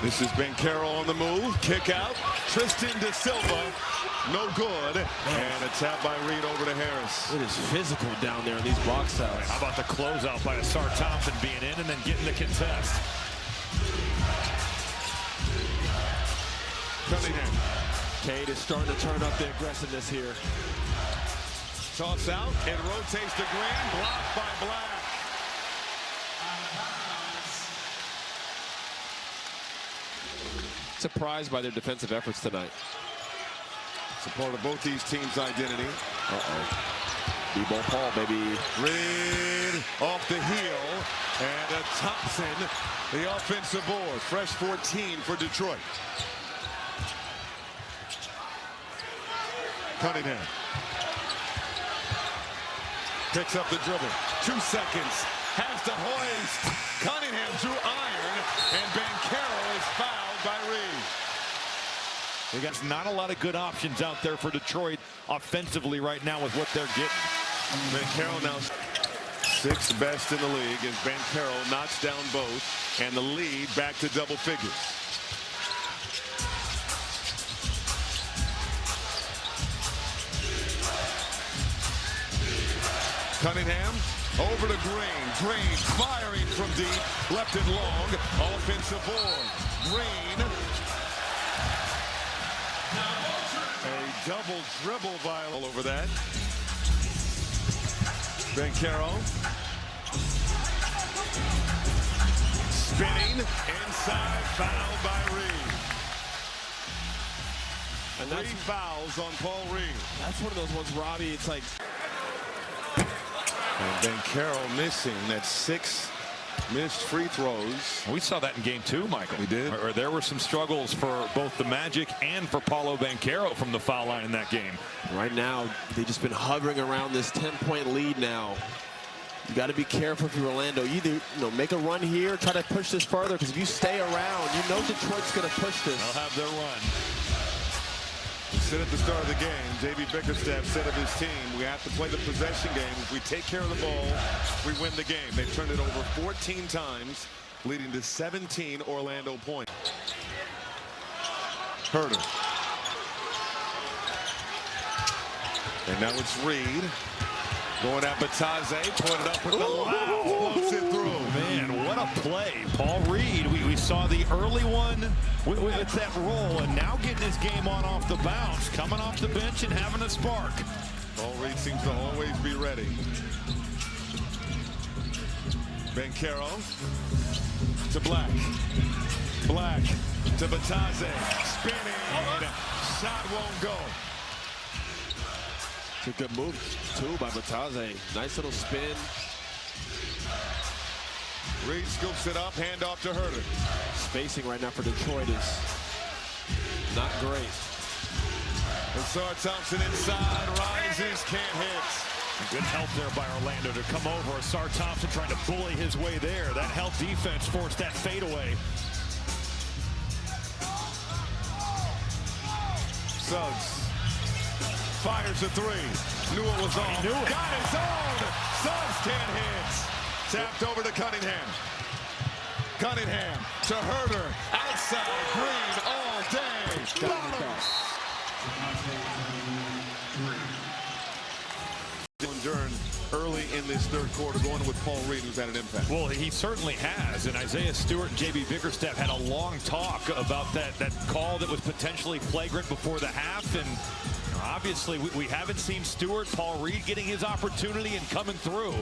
This is Banchero on the move. Kick out. Tristan De Silva. No good. And a tap by Reed over to Harris. It is physical down there in these box outs. How about the closeout by Asar Thompson being in and then getting the contest? Cunningham. Cade is starting to turn up the aggressiveness here. Toss out and rotates to Grant. Blocked by Black. Surprised by their defensive efforts tonight. It's a part of both these teams' identity. B-ball Paul, baby. Reed off the heel. And Thompson, the offensive board. Fresh 14 for Detroit. Cunningham. Picks up the dribble. 2 seconds. Has to hoist. Cunningham drew iron. And Banchero is fouled by Reed. They got not a lot of good options out there for Detroit offensively right now with what they're getting. Banchero now 6th best in the league as Banchero knocks down both. And the lead back to double figures. Cunningham over to Green. Green firing from deep. Left it long. Offensive board. Green. A double dribble by all over that. Banchero. Spinning. Inside. Fouled by Reed. And 3 fouls on Paul Reed. That's one of those ones, Robbie, it's like... And Banchero missing that 6th Missed free throws. We saw that in game 2, Michael. We did. Or there were some struggles for both the Magic and for Paolo Banchero from the foul line in that game. Right now, they've just been hovering around this 10-point lead now. You got to be careful if you're Orlando. Either make a run here, try to push this further, because if you stay around, you know Detroit's going to push this. They'll have their run. He said at the start of the game, J.B. Bickerstaff said of his team, we have to play the possession game. If we take care of the ball, we win the game. They've turned it over 14 times, leading to 17 Orlando points. Herter. And now it's Reed. Going at Batadze, put it up with the lob, floats it through. Man, what a play. Paul Reed, we saw the early one with that roll, and now getting his game on off the bounce, coming off the bench and having a spark. Paul Reed seems to always be ready. Banchero to Black. Black to Batadze, spinning, shot won't go. It's a good move, too, by Batadze. Nice little spin. Reed scoops it up, hand off to Herter. Spacing right now for Detroit is not great. Asar Thompson inside, rises, can't hit. Good help there by Orlando to come over. Asar Thompson trying to bully his way there. That help defense forced that fadeaway. Suggs fires a three. Knew it was on. Got his own. Suggs can't hit. Tapped over to Cunningham. Cunningham to Herter. Outside. Green all day. During early in this third quarter, going with Paul Reed, who's had an impact. Well, he certainly has, and Isaiah Stewart and J.B. Bickerstaff had a long talk about that call that was potentially flagrant before the half, and obviously we haven't seen Stewart, Paul Reed getting his opportunity and coming through.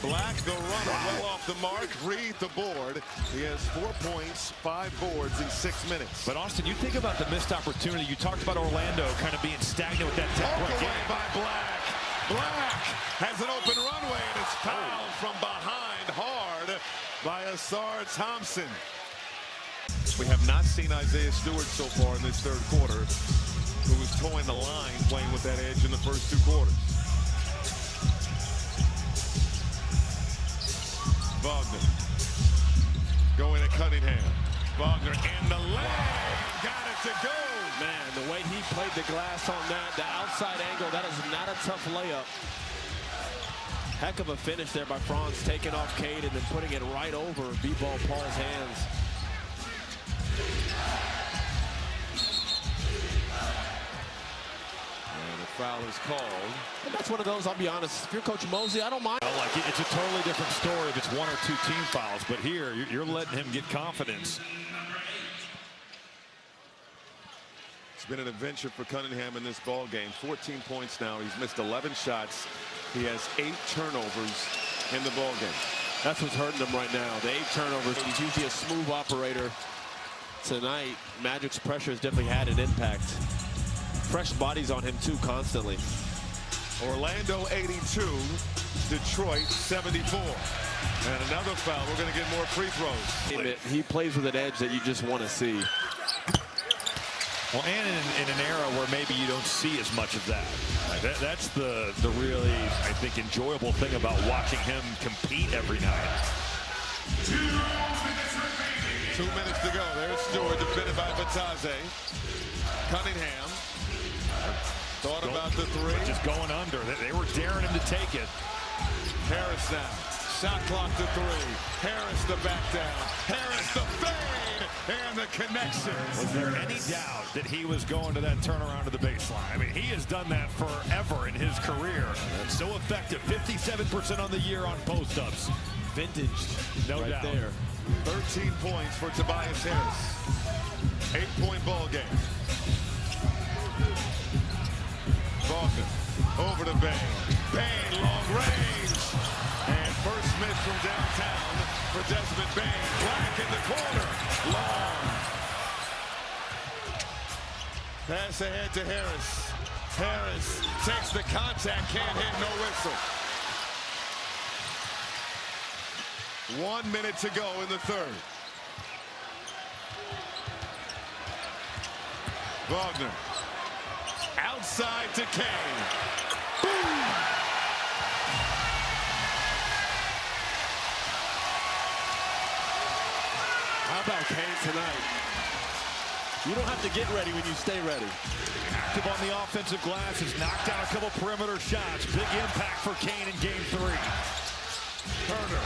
Black, the runner, well off the mark. Reed, the board. He has 4 points, 5 boards in 6 minutes. But Austin, you think about the missed opportunity. You talked about Orlando kind of being stagnant with that 10-point game. Away by Black. Black has an open runway, and it's fouled from behind hard by Asar Thompson. We have not seen Isaiah Stewart so far in this third quarter, who was towing the line, playing with that edge in the first 2 quarters. Wagner going at Cunningham. Wagner in the lane, got it to go. Man, the way he played the glass on that, the outside angle, that is not a tough layup. Heck of a finish there by Franz, taking off Cade and then putting it right over B-ball Paul's hands. And the foul is called. And that's one of those, I'll be honest, if you're Coach Mosley, I don't mind. Like, it's a totally different story if it's 1 or 2 team fouls, but here you're letting him get confidence. It's been an adventure for Cunningham in this ball game. 14 points now. He's missed 11 shots. He has 8 turnovers in the ball game. That's what's hurting him right now. The 8 turnovers. He's usually a smooth operator. Tonight, Magic's pressure has definitely had an impact. Fresh bodies on him too constantly. Orlando 82, Detroit 74. And another foul. We're going to get more free throws. He plays with an edge that you just want to see. Well, and in an era where maybe you don't see as much of that. That's the really, I think, enjoyable thing about watching him compete every night. 2 minutes to go. There's Stewart, defended by Batadze. Cunningham thought about the three. Just going under. They were daring him to take it. Harris now. Shot clock to 3. Harris the back down. Harris the fade. And the connection. Was there any doubt that he was going to that turnaround to the baseline? I mean, he has done that forever in his career. So effective. 57% on the year on post-ups. Vintage. No right doubt. There. 13 points for Tobias Harris. 8-point ball game. Wagner over to Bain. Bain, long range. And first miss from downtown for Desmond Bain. Black in the corner. Long. Pass ahead to Harris. Harris takes the contact, can't hit, no whistle. 1 minute to go in the third. Wagner. Outside to Kane. Boom! How about Kane tonight? You don't have to get ready when you stay ready. Active on the offensive glass, has knocked down a couple perimeter shots. Big impact for Kane in game 3. Turner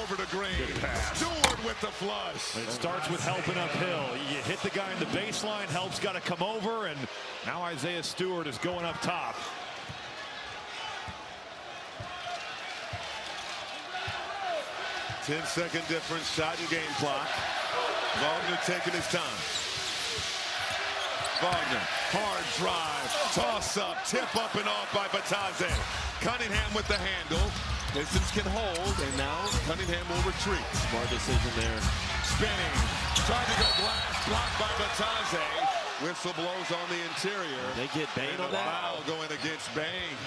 over to Green. Stewart with the flush. It starts with helping uphill. You hit the guy in the baseline, help's got to come over, and now Isaiah Stewart is going up top. Ten-second difference, shot and game clock. Wagner taking his time. Wagner, hard drive, toss up, tip up and off by Batadze. Cunningham with the handle. Pistons can hold, and now Cunningham will retreat. Smart decision there. Spinning, tried to go glass, blocked by Batadze. Whistle blows on the interior. They get Bane on that. Foul going against Bane.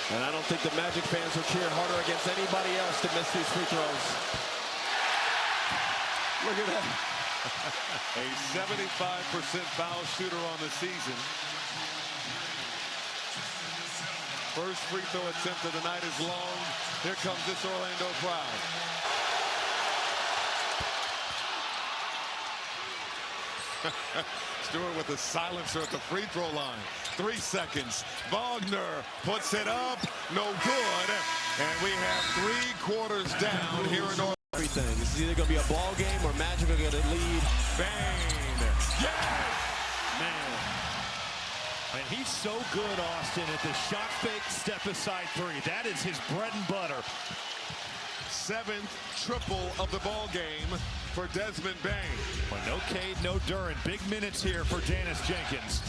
And I don't think the Magic fans will cheer harder against anybody else to miss these free throws. Look at that. A 75% foul shooter on the season. First free throw attempt of the night is long. Here comes this Orlando crowd. Stewart with a silencer at the free throw line. 3 seconds. Wagner puts it up. No good. And we have 3 quarters down here in Orlando. Everything. This is either going to be a ball game or Magic are going to lead. Bane. Yes! Man. And he's so good, Austin, at the shot fake step aside 3. That is his bread and butter. 7th triple of the ball game for Desmond Bane. Well, no Cade, no Duren. Big minutes here for Dennis Jenkins.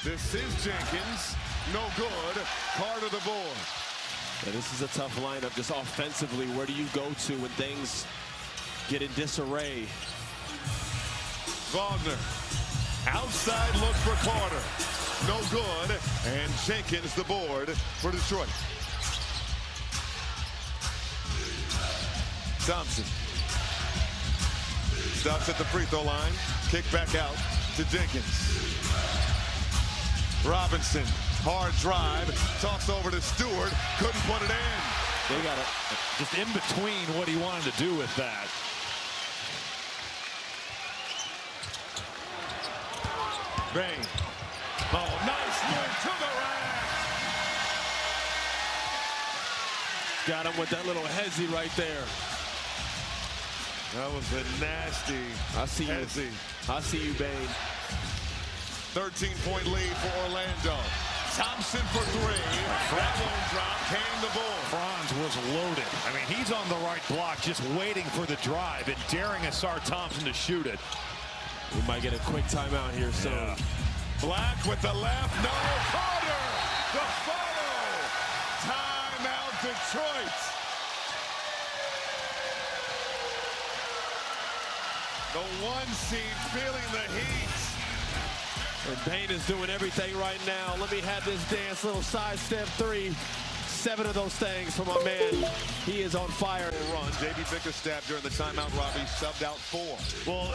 This is Jenkins. No good. Carter the board. Yeah, this is a tough lineup just offensively. Where do you go to when things get in disarray? Wagner. Outside look for Carter. No good. And Jenkins the board for Detroit. Thompson. Stops at the free throw line. Kick back out to Jenkins. Robinson. Hard drive. Tossed over to Stewart. Couldn't put it in. They got it just in between what he wanted to do with that. Bane. Oh, nice move to the rack. Got him with that little hezzy right there. That was a nasty hezzy. I see you, Bane. 13-point lead for Orlando. Thompson for 3. That won't drop. Came the ball. Franz was loaded. I mean, he's on the right block, just waiting for the drive and daring Asar Thompson to shoot it. We might get a quick timeout here soon. Yeah. Black with the left. No. Carter. The follow. Timeout Detroit. The 1 seed feeling the heat. And Bane is doing everything right now. Let me have this dance, little sidestep 3. 7 of those things from my man. He is on fire. Run. J.B. Bickerstaff during the timeout, Robbie, subbed out 4. Well,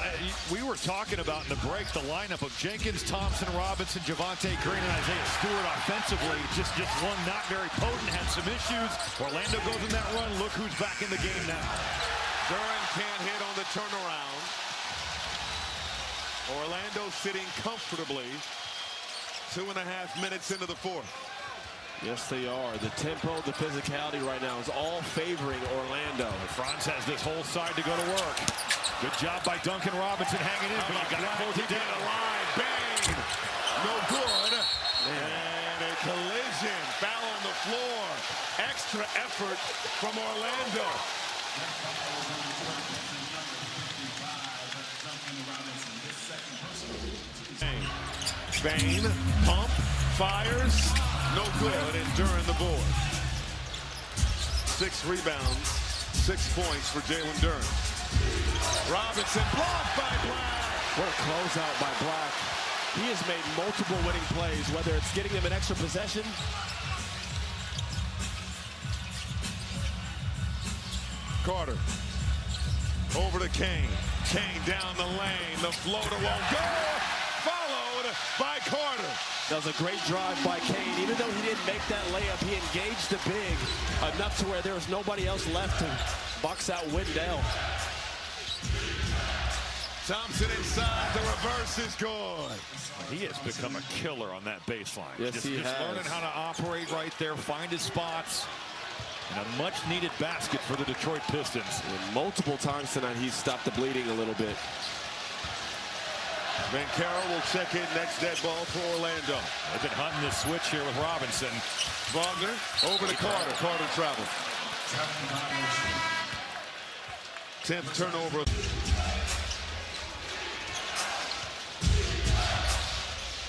we were talking about in the break the lineup of Jenkins, Thompson, Robinson, Javonte Green, and Isaiah Stewart offensively. Just one not very potent, had some issues. Orlando goes in that run. Look who's back in the game now. Duren can't hit on the turnaround. Orlando sitting comfortably 2.5 minutes into the 4th. Yes, they are. The tempo, the physicality right now is all favoring Orlando. Franz has this whole side to go to work. Good job by Duncan Robinson hanging in, but you got to close it down. Alive. Bang! No good. And a collision. Foul on the floor. Extra effort from Orlando. Bane, pump, fires, no good, and Duren the board. 6 rebounds, 6 points for Jalen Duren. Robinson blocked by Black. What a closeout by Black. He has made multiple winning plays, whether it's getting them an extra possession Carter. Over to Kane. Kane down the lane. The floater won't go. Followed by Carter. That was a great drive by Kane. Even though he didn't make that layup, he engaged the big enough to where there was nobody else left to box out Wendell. Thompson inside. The reverse is good. He has become a killer on that baseline. Yes, he has. Learning how to operate right there, find his spots. And a much-needed basket for the Detroit Pistons. And multiple times tonight, he's stopped the bleeding a little bit. Banchero will check in next dead ball for Orlando. They've been hunting this switch here with Robinson. Wagner over to Carter. Carter travels. 10th turnover.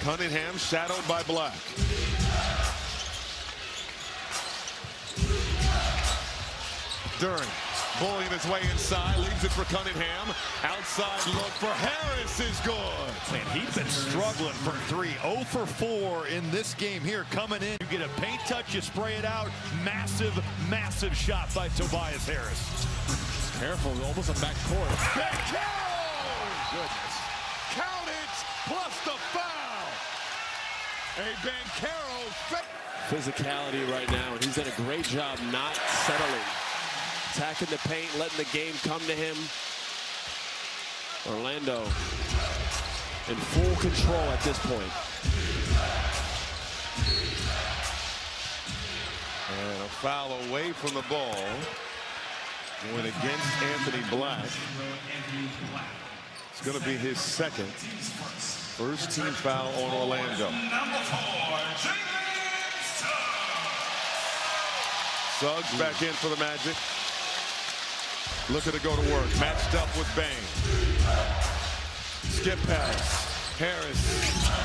Cunningham shadowed by Black. Duren bullying his way inside, leaves it for Cunningham. Outside look for Harris is good. Man, he's been struggling from three. 0 for 4 in this game here. Coming in, you get a paint touch, you spray it out. Massive, massive shot by Tobias Harris. Careful, almost a backcourt. Banchero! Goodness. Count it, plus the foul. A Banchero. Physicality right now, and he's done a great job not settling. Attacking the paint, letting the game come to him. Orlando in full control at this point. And a foul away from the ball. Going against Anthony Black. It's going to be his second. First team foul on Orlando. Suggs back in for the Magic. Looking to go to work. Matched up with Bane. Skip pass. Harris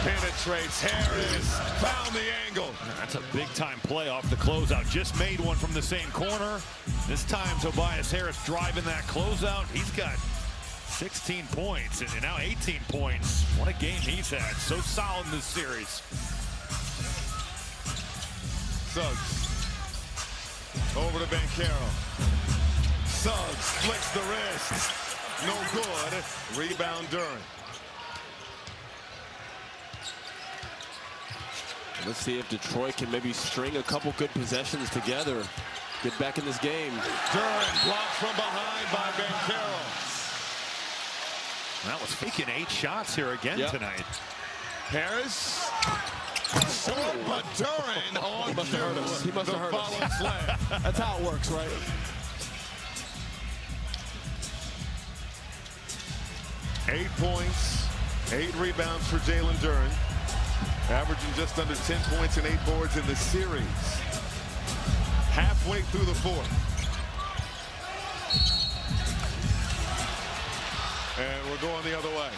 penetrates. Harris found the angle. That's a big-time play off the closeout. Just made one from the same corner. This time, Tobias Harris driving that closeout. He's got 16 points and now 18 points. What a game he's had. So solid in this series. Suggs. Over to Banchero. Suggs flicks the wrist. No good. Rebound Duren. Let's see if Detroit can maybe string a couple good possessions together. Get back in this game. Duren blocked from behind by Banchero. That was faking 8 shots here again tonight. Harris. But Duren on He must have hurt us. He must have hurt us. That's how it works, right? Eight points, 8 rebounds for Jalen Duren. Averaging just under 10 points and 8 boards in the series. Halfway through the fourth. And we're going the other way.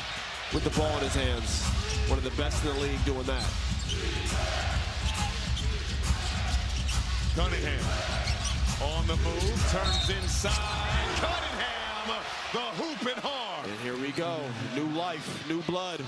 With the ball in his hands. One of the best in the league doing that. Cunningham on the move, turns inside. Cunningham, the hooping hard. And here we go. New life, new blood.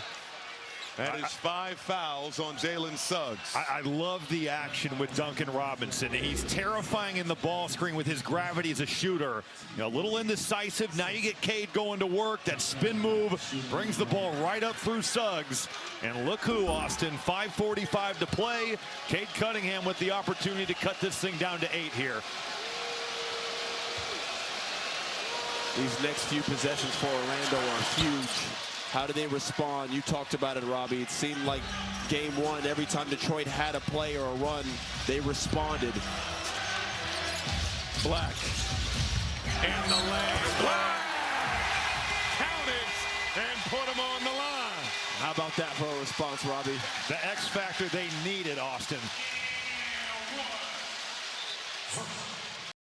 That is 5 fouls on Jalen Suggs. I love the action with Duncan Robinson. He's terrifying in the ball screen with his gravity as a shooter. You know, a little indecisive. Now you get Cade going to work. That spin move brings the ball right up through Suggs. And look who, Austin, 5:45 to play. Cade Cunningham with the opportunity to cut this thing down to 8 here. These next few possessions for Orlando are huge. How do they respond? You talked about it, Robbie. It seemed like game one, every time Detroit had a play or a run, they responded. Black. In the lane. Black! Count it and put him on the line. How about that for a response, Robbie? The X factor they needed, Austin.